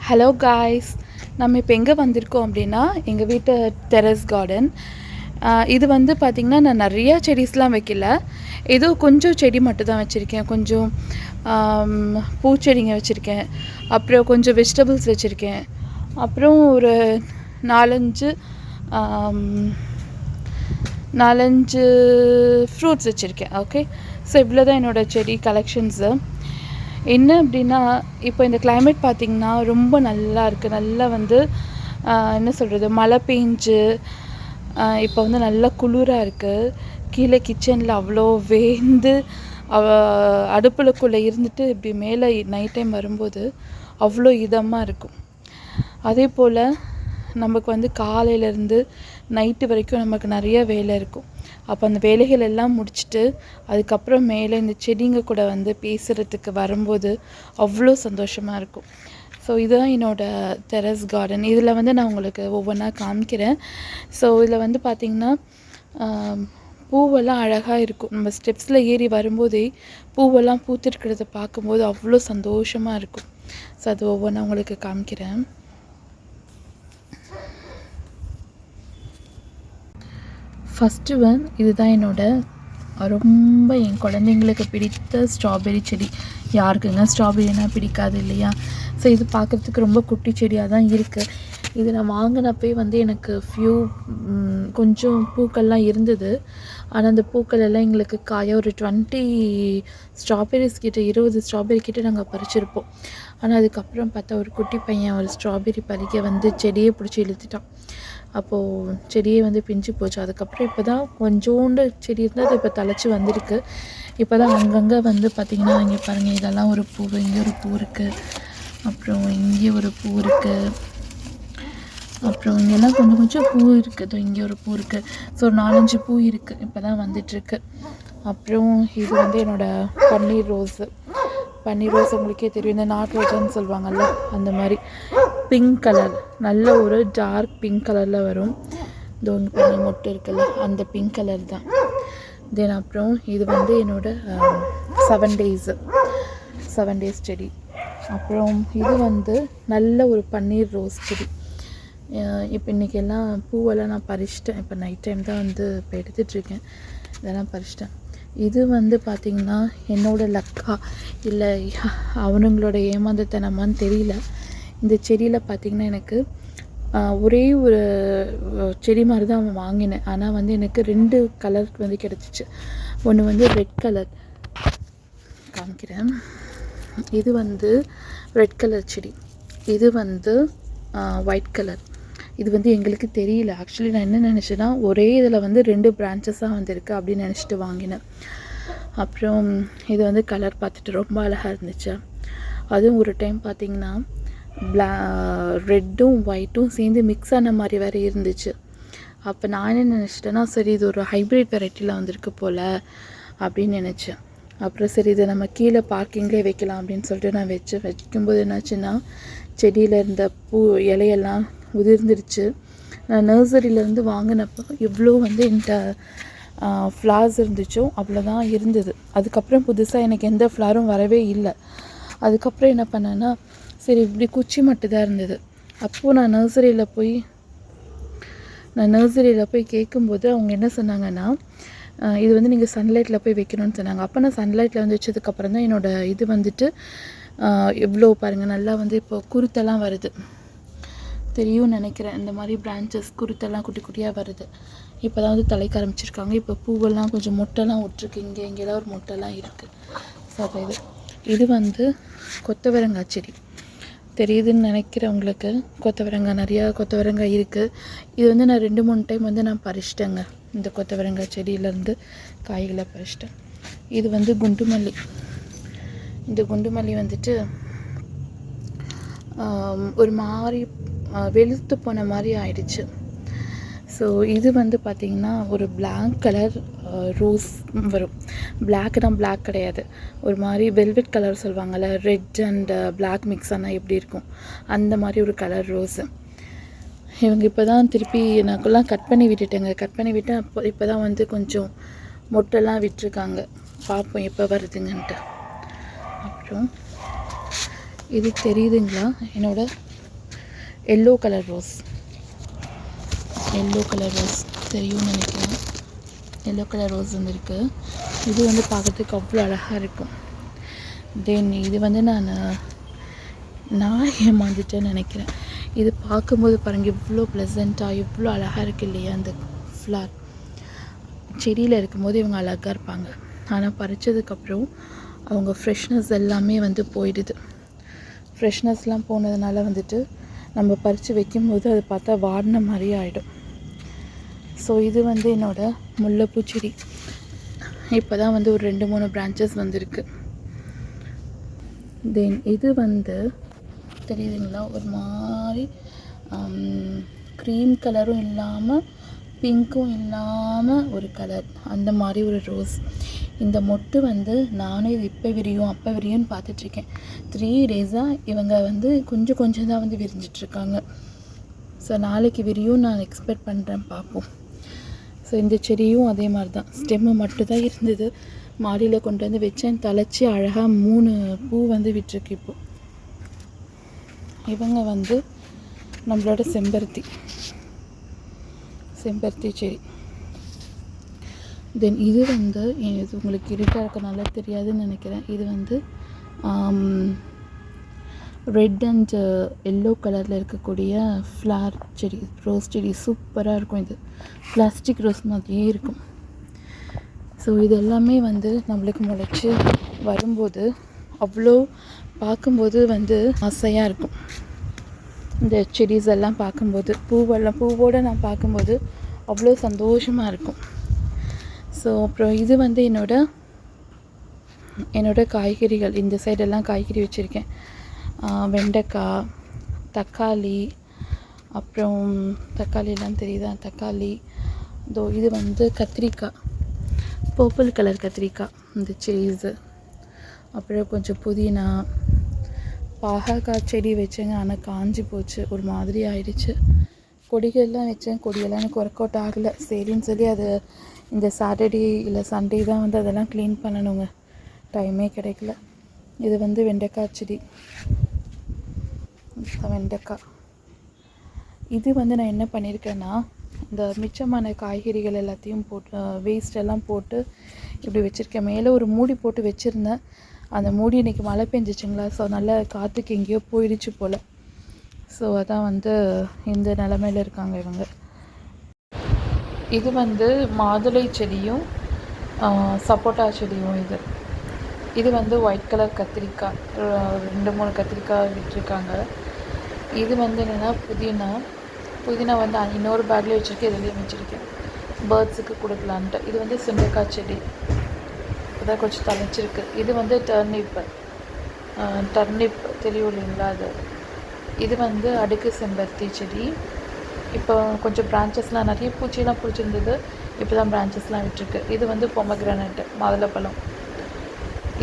Hello guys, நம்ம இப்போ எங்கே வந்திருக்கோம் அப்படின்னா எங்கள் வீட்டு டெரஸ் கார்டன். இது வந்து பார்த்திங்கன்னா நான் நிறையா செடிஸ்லாம் வைக்கல, ஏதோ கொஞ்சம் செடி மட்டும் தான் வச்சுருக்கேன். கொஞ்சம் பூச்செடிங்க வச்சுருக்கேன், அப்புறம் கொஞ்சம் வெஜிடபிள்ஸ் வச்சுருக்கேன், அப்புறம் ஒரு நாலஞ்சு ஃப்ரூட்ஸ் வச்சுருக்கேன். ஓகே, ஸோ இவ்வளோ தான் என்னோடய செடி கலெக்ஷன்ஸு. என்ன அப்படின்னா, இப்போ இந்த கிளைமேட் பார்த்திங்கன்னா ரொம்ப நல்லா இருக்குது. நல்லா வந்து என்ன சொல்கிறது, மழை பெஞ்சு இப்போ வந்து நல்லா குளிராக இருக்குது. கீழே கிச்சனில் அவ்வளோ வேந்து அடுப்புலக்குள்ளே இருந்துட்டு இப்படி மேலே நைட் டைம் வரும்போது அவ்வளோ இதமாக இருக்கும். அதே போல் நமக்கு வந்து காலையிலேருந்து நைட்டு வரைக்கும் நமக்கு நிறைய வேலை இருக்கும். அப்போ அந்த வேலைகள் எல்லாம் முடிச்சுட்டு அதுக்கப்புறம் மேலே இந்த செடிங்க கூட வந்து பேசுகிறதுக்கு வரும்போது அவ்வளோ சந்தோஷமாக இருக்கும். ஸோ இதுதான் என்னோடய டெரஸ் கார்டன். இதில் வந்து நான் உங்களுக்கு ஒவ்வொன்றா காமிக்கிறேன். ஸோ இதில் வந்து பார்த்திங்கன்னா பூவெல்லாம் அழகாக இருக்கும். நம்ம ஸ்டெப்ஸில் ஏறி வரும்போதே பூவெல்லாம் பூத்திருக்கிறத பார்க்கும்போது அவ்வளோ சந்தோஷமாக இருக்கும். ஸோ அது ஒவ்வொன்றா உங்களுக்கு காமிக்கிறேன். ஃபஸ்ட்டு ஒன் இதுதான் ரொம்ப என் குழந்தைங்களுக்கு பிடித்த ஸ்ட்ராபெரி செடி. யாருக்குங்க ஸ்ட்ராபெரினா பிடிக்காது இல்லையா? ஸோ இது பார்க்குறதுக்கு ரொம்ப குட்டி செடியாக தான் இருக்குது. இது நான் வாங்கினப்பே வந்து எனக்கு கொஞ்சம் பூக்கள்லாம் இருந்தது. ஆனால் அந்த பூக்கள் எல்லாம் எங்களுக்கு காய ஒரு 20 ஸ்ட்ராபெரிஸ் கிட்ட 20 ஸ்ட்ராபெரி கிட்ட நாங்கள் பறிச்சிருப்போம். ஆனால் அதுக்கப்புறம் பார்த்தா ஒரு குட்டி பையன் ஒரு ஸ்ட்ராபெரி பறிக்க வந்து செடியை பிடிச்சி இழுத்துட்டான். அப்போது செடியே வந்து பிஞ்சு போச்சு. அதுக்கப்புறம் இப்போ தான் கொஞ்சோண்டு செடி இருந்தால் அது இப்போ தழைச்சி வந்திருக்கு. இப்போ தான் அங்கங்கே வந்து பார்த்திங்கன்னா இங்கே பாருங்கள், இதெல்லாம் ஒரு பூ, இங்கே ஒரு பூ இருக்குது, அப்புறம் இங்கே ஒரு பூ இருக்குது, அப்புறம் இங்கெல்லாம் கொஞ்சம் கொஞ்சம் பூ இருக்குது. இங்கே ஒரு பூ இருக்குது. ஸோ 4-5 பூ இருக்குது, இப்போ தான் வந்துட்டுருக்கு. அப்புறம் இது வந்து என்னோடய பன்னீர் ரோஸு. பன்னீர் ரோஸ் உங்களுக்கே தெரியும், இந்த நாட்டு ரோஜான்னு சொல்லுவாங்கள்ல, அந்த மாதிரி பிங்க் கலர், நல்ல ஒரு டார்க் பிங்க் கலரில் வரும். இது ஒன்று பண்ணி மொட்டு இருக்குல்ல, அந்த பிங்க் கலர் தான். தென் அப்புறம் இது வந்து என்னோடய 7 டேஸ் செடி. அப்புறம் இது வந்து நல்ல ஒரு பன்னீர் ரோஸ் செடி. இப்போ இன்றைக்கி எல்லாம் பூவெல்லாம் நான் பறிச்சிட்டேன். இப்போ நைட் டைம் தான் வந்து இப்போ எடுத்துகிட்ருக்கேன். இதெல்லாம் பறிச்சிட்டேன். இது வந்து பார்த்திங்கன்னா என்னோடய லக்கா இல்லை அவனுங்களோட ஏமாந்தத்தனமான்னு தெரியல. இந்த செடியில் பார்த்திங்கன்னா எனக்கு ஒரே ஒரு செடி மாதிரி தான் அவன் வாங்கினேன். ஆனால் வந்து எனக்கு 2 கலர் வந்து கிடச்சிச்சு. ஒன்று வந்து ரெட் கலர் காமிக்கிறேன். இது வந்து ரெட் கலர் செடி. இது வந்து ஒயிட் கலர். இது வந்து எங்களுக்கு தெரியல. ஆக்சுவலி நான் என்ன நினச்சேன்னா, ஒரே இதில் வந்து 2 பிரான்ச்சஸாக வந்திருக்கு அப்படின்னு நினச்சிட்டு வாங்கினேன். அப்புறம் இது வந்து கலர் பார்த்துட்டு ரொம்ப அழகாக இருந்துச்சு. அதுவும் ஒரு டைம் பார்த்திங்கன்னா ரெட்டும் ஒயிட்டும் சேர்ந்து மிக்ஸ் ஆன மாதிரி வேறு இருந்துச்சு. அப்போ நான் என்ன நினச்சிட்டேன்னா, சரி இது ஒரு ஹைப்ரிட் வெரைட்டியில் வந்திருக்கு போல் அப்படின்னு நினச்சேன். அப்புறம் சரி இதை நம்ம கீழே பார்க்கிங்லேயே வைக்கலாம் அப்படின்னு சொல்லிட்டு நான் வைக்கும்போது என்னாச்சுன்னா, செடியில் இருந்த பூ இலையெல்லாம் உதிர்ந்துருச்சு. நான் நர்சரியிலேருந்து வாங்கினப்போ எவ்வளோ வந்து என்கிட்ட ஃப்ளார்ஸ் இருந்துச்சோ அவ்வளோதான் இருந்தது. அதுக்கப்புறம் புதுசாக எனக்கு எந்த ஃப்ளாரும் வரவே இல்லை. அதுக்கப்புறம் என்ன பண்ணேன்னா, சரி இப்படி குச்சி மட்டும் தான் இருந்தது. அப்போது நான் நர்சரியில் போய் கேட்கும்போது அவங்க என்ன சொன்னாங்கன்னா, இது வந்து நீங்கள் சன்லைட்டில் போய் வைக்கணும்னு சொன்னாங்க. அப்போ நான் சன்லைட்டில் வந்து வச்சதுக்கப்புறம் தான் என்னோடய இது வந்துட்டு எவ்வளோ பாருங்கள் நல்லா வந்து இப்போ குருத்தெல்லாம் வருது, தெரியும்னு நினைக்கிறேன். இந்த மாதிரி பிரான்ச்சஸ் குருத்தெல்லாம் குட்டி குட்டியாக வருது. இப்போ தான் வந்து தலைக்க ஆரம்பிச்சிருக்காங்க. இப்போ பூவெல்லாம் கொஞ்சம் மொட்டைலாம் விட்ருக்கு, இங்கெல்லாம் ஒரு மொட்டைலாம் இருக்குது. ஸோ அது இது வந்து கொத்தவரங்காய் செடி. தெரியுதுன்னு நினைக்கிறவங்களுக்கு நிறையா கொத்தவரங்காய் இருக்குது. இது வந்து நான் 2-3 டைம் வந்து நான் பறிச்சிட்டேங்க. இந்த கொத்தவரங்காய் செடியிலேருந்து காய்களை பறிச்சிட்டேன். இது வந்து குண்டுமல்லி. இந்த குண்டுமல்லி வந்துட்டு ஒரு மாதிரி வெளுத்து போன மாதிரி ஆயிடுச்சு. ஸோ இது வந்து பார்த்திங்கன்னா ஒரு பிளாக் கலர் ரோஸ் வரும். பிளாக்னா பிளாக் கிடையாது, ஒரு மாதிரி வெல்வெட் கலர் சொல்லுவாங்கள்ல, ரெட் அண்ட் பிளாக் மிக்ஸ் ஆனால் எப்படி இருக்கும் அந்த மாதிரி ஒரு கலர் ரோஸு. இவங்க இப்போ தான் திருப்பி எனக்குலாம் கட் பண்ணி விட்டு இப்போ தான் வந்து கொஞ்சம் மொட்டெல்லாம் விட்டுருக்காங்க. பார்ப்போம் எப்போ வருதுங்கன்ட்டு. அப்புறம் இது தெரியுதுங்களா, என்னோடய எல்லோ கலர் ரோஸ் தெரியும்னு நினைக்கிறேன். எல்லோ கலர் ரோஸ் வந்து இருக்குது. இது வந்து பார்க்குறதுக்கு அவ்வளோ அழகாக இருக்கும். தென் இது வந்து நான் ஏமாந்துட்டேன்னு நினைக்கிறேன். இது பார்க்கும்போது பாருங்கள் இவ்வளோ ப்ளசண்ட்டாக இவ்வளோ அழகாக இருக்குது இல்லையா. அந்த ஃப்ளார் செடியில் இருக்கும்போது இவங்க அழகாக இருப்பாங்க. ஆனால் பறித்ததுக்கப்புறம் அவங்க ஃப்ரெஷ்னஸ் எல்லாமே வந்து போயிடுது. ஃப்ரெஷ்னஸ்லாம் போனதுனால வந்துட்டு நம்ம பறித்து வைக்கும்போது அது பார்த்தா வாடின மாதிரி ஆகிடும். ஸோ இது வந்து என்னோடய முல்லைப்பூ செடி. இப்போ தான் வந்து ஒரு 2-3 பிரான்ச்சஸ் வந்திருக்கு. தென் இது வந்து தெரியுதுங்களா, ஒரு மாதிரி க்ரீம் கலரும் இல்லாமல் பிங்க்கும் இல்லாமல் ஒரு கலர், அந்த மாதிரி ஒரு ரோஸ். இந்த மொட்டு வந்து நானே இது இப்போ விரியும் அப்போ விரியும்னு பார்த்துட்ருக்கேன். 3 டேஸாக இவங்க வந்து கொஞ்சம் தான் வந்து விரிஞ்சிட்ருக்காங்க. ஸோ நாளைக்கு விரியும் நான் எக்ஸ்பெக்ட் பண்ணுறேன், பார்ப்போம். ஸோ இந்த செடியும் அதே மாதிரி தான், ஸ்டெம்மு மட்டும் தான் இருந்தது. மாடியில் கொண்டு வந்து வச்சேன், தலைச்சி அழகாக 3 பூ வந்து விட்டுருக்கு. இப்போது இவங்க வந்து நம்மளோட செம்பருத்தி செடி. தென் இது வந்து இது உங்களுக்கு இருட்டாக இருக்கனால தெரியாதுன்னு நினைக்கிறேன். இது வந்து ரெட் அண்ட் எல்லோ கலரில் இருக்கக்கூடிய ஃப்ளார் செடி, ரோஸ் செடி. சூப்பராக இருக்கும். இது பிளாஸ்டிக் ரோஸ் மாதிரியே இருக்கும். ஸோ இது எல்லாமே வந்து நம்மளுக்கு முளைச்சி வரும்போது அவ்வளோ பார்க்கும்போது வந்து ஆசையாக இருக்கும். இந்த செடிஸ் எல்லாம் பார்க்கும்போது பூவோடு நான் பார்க்கும்போது அவ்வளோ சந்தோஷமாக இருக்கும். ஸோ அப்புறம் இது வந்து என்னோட காய்கறிகள். இந்த சைடெல்லாம் காய்கறி வச்சுருக்கேன். வெண்டைக்காய், தக்காளி, அப்புறம் தக்காளியெல்லாம் தெரியுதா, தக்காளி. இது வந்து கத்திரிக்காய், பர்பிள் கலர் கத்திரிக்காய், இந்த சீஸு. அப்புறம் கொஞ்சம் புதினா, பாகக்காய் செடி வச்சேங்க. ஆனால் காஞ்சி போச்சு, ஒரு மாதிரி ஆயிடுச்சு. கொடிகள்லாம் வச்சேன், கொடியெல்லாம் எனக்கு ஒர்க் அவுட் ஆகலை. சரின்னு சொல்லி அது இந்த சாட்டர்டே இல்லை சண்டே தான் வந்து அதெல்லாம் க்ளீன் பண்ணணுங்க, டைமே கிடைக்கல. இது வந்து வெண்டைக்காய் செடி, வெண்டைக்காய். இது வந்து நான் என்ன பண்ணியிருக்கேன்னா, இந்த மிச்சமான காய்கறிகள் எல்லாத்தையும் போட்டு வேஸ்டெல்லாம் போட்டு இப்படி வச்சுருக்கேன். மேலே ஒரு மூடி போட்டு வச்சுருந்தேன். அந்த மூடி இன்றைக்கி மழை பெஞ்சிச்சுங்களா, ஸோ நல்லா காற்றுக்கு எங்கேயோ போயிடுச்சு போல். ஸோ அதான் வந்து இந்த நிலமையில் இருக்காங்க இவங்க. இது வந்து மாதுளை செடியும் சப்போட்டா செடியும். இது வந்து ஒயிட் கலர் கத்திரிக்காய், 2-3 கத்திரிக்காய் விட்டுருக்காங்க. இது வந்து என்னென்னா புதினா வந்து இன்னொரு பேக்லேயே வச்சுருக்கேன், இதுலேயும் வச்சுருக்கேன் பேர்ட்ஸுக்கு கொடுக்கலான்ட்டு. இது வந்து சுண்டைக்காய் செடி, இதான் கொஞ்சம் தலைச்சிருக்கு. இது வந்து டர்னிப் தெரியும் இல்லைங்களா, அது. இது வந்து அடுக்கு செம்பருத்தி செடி. இப்போ கொஞ்சம் பிரான்ச்சஸ்லாம் நிறைய பூச்சியெல்லாம் பிடிச்சிருந்தது, இப்போ தான் பிரான்ச்சஸ்லாம் விட்டுருக்கு. இது வந்து பொமக்ரானட், மாதுளப்பழம்.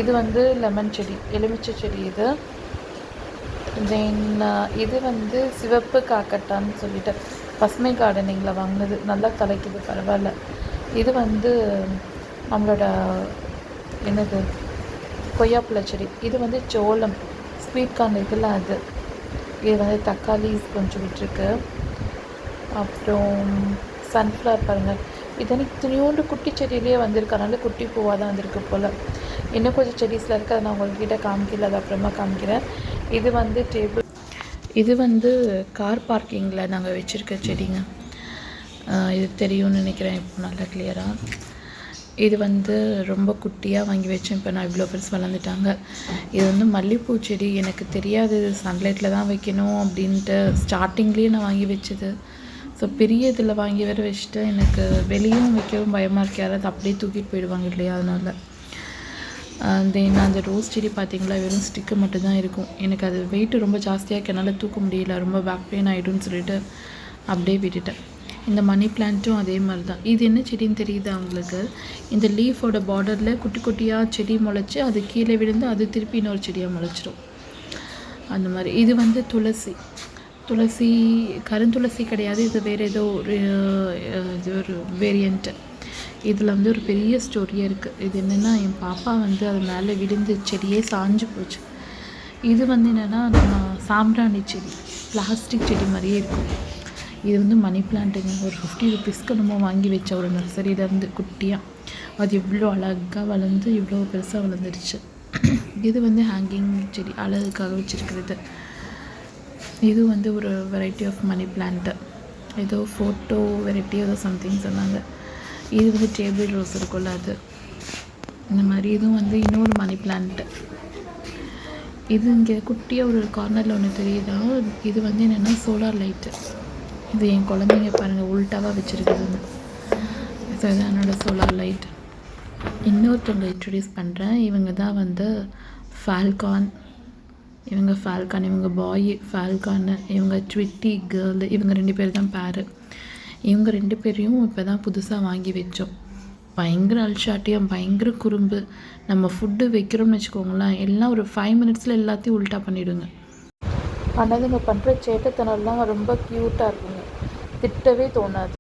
இது வந்து லெமன் செடி, எலுமிச்சை செடி. தென் இது வந்து சிவப்பு காக்கட்டான்னு சொல்லிட்டு பசுமை கார்டனிங்கில் வாங்கினது, நல்லா தலைக்குது, பரவாயில்ல. இது வந்து நம்மளோட கொய்யாப்பழ செடி. இது வந்து சோளம், ஸ்வீட் கார்ன் இருக்குல்ல அது. இது வந்து தக்காளி கொஞ்சம் விட்டுருக்கு. அப்புறம் சன்ஃப்ளவர் பாருங்கள், இது எனக்கு துணியோண்டு குட்டி செடியிலே வந்திருக்கனால குட்டி பூவாக தான் வந்திருக்கு போல். இன்னும் கொஞ்சம் செடிஸில் இருக்குது, அதை நான் உங்கள்கிட்ட காமிக்கல, அது அப்புறமா காமிக்கிறேன். இது வந்து டேபிள், இது வந்து கார் பார்க்கிங்கில் நாங்கள் வச்சுருக்க செடிங்க. இது தெரியும்னு நினைக்கிறேன் இப்போ நல்லா கிளியராக. இது வந்து ரொம்ப குட்டியாக வாங்கி வச்சேன், இப்போ நான் இவ்வளோ பெருசு வளர்ந்துட்டாங்க. இது வந்து மல்லிகைப்பூ செடி. எனக்கு தெரியாது சன்லைட்டில் தான் வைக்கணும் அப்படின்ட்டு, ஸ்டார்டிங்லேயே நான் வாங்கி வச்சது. ஸோ பெரிய இதில் வாங்கி வேறு வச்சுட்டு எனக்கு வெளியும் வைக்கவும் பயமாக இருக்கு, யாராவது அப்படியே தூக்கிட்டு போயிடுவாங்க இல்லையா, அதனால். தென் அந்த ரோஸ் செடி பார்த்திங்களா, வெறும் ஸ்டிக்கு மட்டும்தான் இருக்கும். எனக்கு அது வெயிட்டு ரொம்ப ஜாஸ்தியாக இருக்கனால தூக்க முடியல, ரொம்ப பேக் பெயின் ஆகிடும்னு சொல்லிட்டு அப்படியே விட்டுட்டேன். இந்த மணி பிளான்ட்டும் அதே மாதிரி தான். இது என்ன செடின்னு தெரியுது அவங்களுக்கு, இந்த லீஃபோட பார்டரில் குட்டி குட்டியாக செடி முளைச்சி அது கீழே விழுந்து அது திருப்பி இன்னொரு செடியாக முளைச்சிடும், அந்த மாதிரி. இது வந்து துளசி, கருந்துளசி கிடையாது, இது வேறு ஏதோ ஒரு வேரியண்ட்டு. இதில் வந்து ஒரு பெரிய ஸ்டோரியே இருக்குது. இது என்னென்னா, என் பாப்பா வந்து அது மேலே விழுந்து செடியே சாஞ்சு போச்சு. இது வந்து என்னென்னா நம்ம சாம்பிராணி செடி, பிளாஸ்டிக் செடி மாதிரியே இருக்கும். இது வந்து மணி பிளான்ட்டுங்க. ஒரு 50 ருபீஸ்க்கு நம்ம வாங்கி வச்ச ஒரு நர்சரியிலேருந்து குட்டியாக. அது எவ்வளோ அழகாக வளர்ந்து இவ்வளோ பெருசாக வளர்ந்துருச்சு. இது வந்து ஹேங்கிங் செடி, அழகுக்காக வச்சுருக்கிறது. இது வந்து ஒரு வெரைட்டி ஆஃப் மணி பிளான்ட்டு. ஏதோ ஃபோட்டோ வெரைட்டி ஏதோ சம்திங் சொன்னாங்க. இது வந்து டேபிள் ரோஸ் இருக்குல்ல அது. இந்த மாதிரி இதுவும் வந்து இன்னொரு மணி பிளான்ட்டு. இது இங்கே குட்டியாக ஒரு கார்னரில் ஒன்று தெரியுதா, இது வந்து என்னென்னா சோலார் லைட்டு. இது என் குழந்தைங்க பாருங்கள் உல்ட்டாவாக வச்சுருக்குதுன்னு. ஸோ இது என்னோடய சோலார் லைட். இன்னொருத்தவங்க இன்ட்ரடியூஸ் பண்ணுறேன். இவங்க தான் வந்து ஃபால்கான். இவங்க பாய் ஃபால்கான்னு, இவங்க ட்விட்டி கேர்ளு. இவங்க 2 பேர் தான் பேரு. இவங்க 2 பேரையும் இப்போ தான் புதுசாக வாங்கி வச்சோம். பயங்கர அல்ஷாட்டியம், பயங்கர குறும்பு. நம்ம ஃபுட்டு வைக்கிறோம்னு வச்சுக்கோங்களேன், எல்லாம் ஒரு 5 மினிட்ஸில் எல்லாத்தையும் உல்ட்டா பண்ணிவிடுங்க. ஆனால் இதுங்க பண்ணுற சேட்டத்தனம்லாம் ரொம்ப க்யூட்டாக இருக்குங்க. திட்டவே தோணாது.